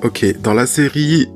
Ok, dans la série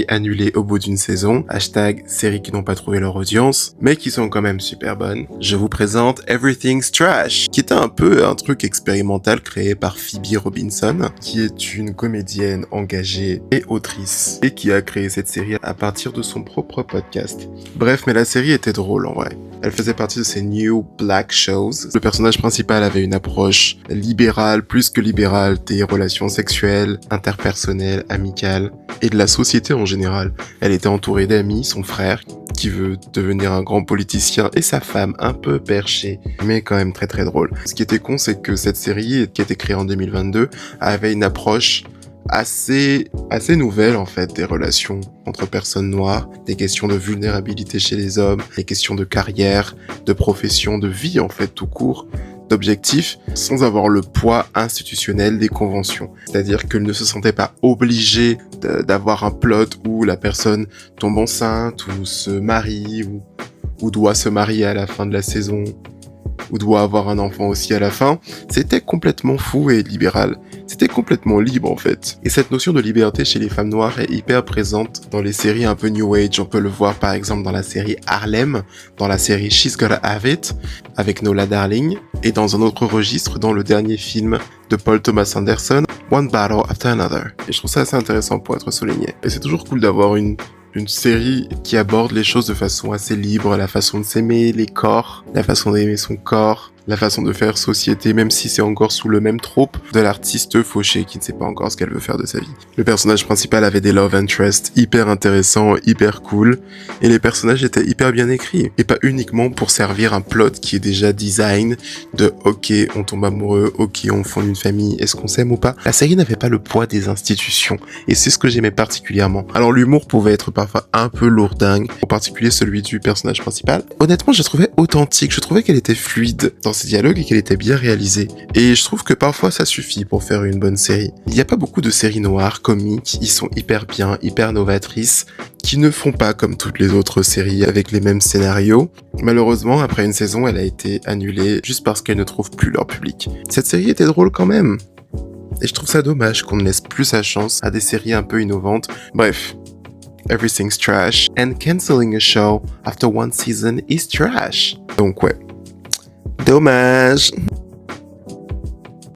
annulée au bout d'une saison, hashtag séries qui n'ont pas trouvé leur audience, mais qui sont quand même super bonnes, je vous présente Everything's Trash, qui est un peu un truc expérimental créé par Phoebe Robinson, qui est une comédienne engagée et autrice, et qui a créé cette série à partir de son propre podcast. Bref, mais la série était drôle en vrai. Elle faisait partie de ces New Black Shows. Le personnage principal avait une approche libérale, plus que libérale, des relations sexuelles, interpersonnelles, amicales, et de la société en général. Elle était entourée d'amis, son frère, qui veut devenir un grand politicien, et sa femme, un peu perchée, mais quand même très très drôle. Ce qui était con, c'est que cette série, qui a été créée en 2022, avait une approche assez nouvelle en fait des relations entre personnes noires, des questions de vulnérabilité chez les hommes, des questions de carrière, de profession, de vie en fait tout court, d'objectifs, sans avoir le poids institutionnel des conventions. C'est-à-dire qu'elle ne se sentait pas obligée d'avoir un plot où la personne tombe enceinte ou se marie ou doit se marier à la fin de la saison ou doit avoir un enfant aussi à la fin. C'était complètement fou et libéral. C'était complètement libre en fait. Et cette notion de liberté chez les femmes noires est hyper présente dans les séries un peu New Age. On peut le voir par exemple dans la série Harlem, dans la série She's Gotta Have It, avec Nola Darling, et dans un autre registre dans le dernier film de Paul Thomas Anderson, One Battle After Another. Et je trouve ça assez intéressant pour être souligné. Et c'est toujours cool d'avoir une série qui aborde les choses de façon assez libre, la façon de s'aimer, les corps, la façon d'aimer son corps, la façon de faire société, même si c'est encore sous le même trope de l'artiste fauché qui ne sait pas encore ce qu'elle veut faire de sa vie. Le personnage principal avait des love interests hyper intéressants, hyper cool, et les personnages étaient hyper bien écrits, et pas uniquement pour servir un plot qui est déjà design de ok, on tombe amoureux, ok, on fonde une famille, est-ce qu'on s'aime ou pas? La série n'avait pas le poids des institutions, et c'est ce que j'aimais particulièrement. Alors l'humour pouvait être parfois un peu lourdingue, en particulier celui du personnage principal. Honnêtement, je la trouvais authentique, je trouvais qu'elle était fluide dans ses dialogues et qu'elle était bien réalisée. Et je trouve que parfois ça suffit pour faire une bonne série. Il n'y a pas beaucoup de séries noires, comiques, ils sont hyper bien, hyper novatrices, qui ne font pas comme toutes les autres séries avec les mêmes scénarios. Malheureusement, après une saison, elle a été annulée juste parce qu'elle ne trouve plus leur public. Cette série était drôle quand même. Et je trouve ça dommage qu'on ne laisse plus sa chance à des séries un peu innovantes. Bref. Everything's trash, and canceling a show after one season is trash. Donc ouais. Dommage.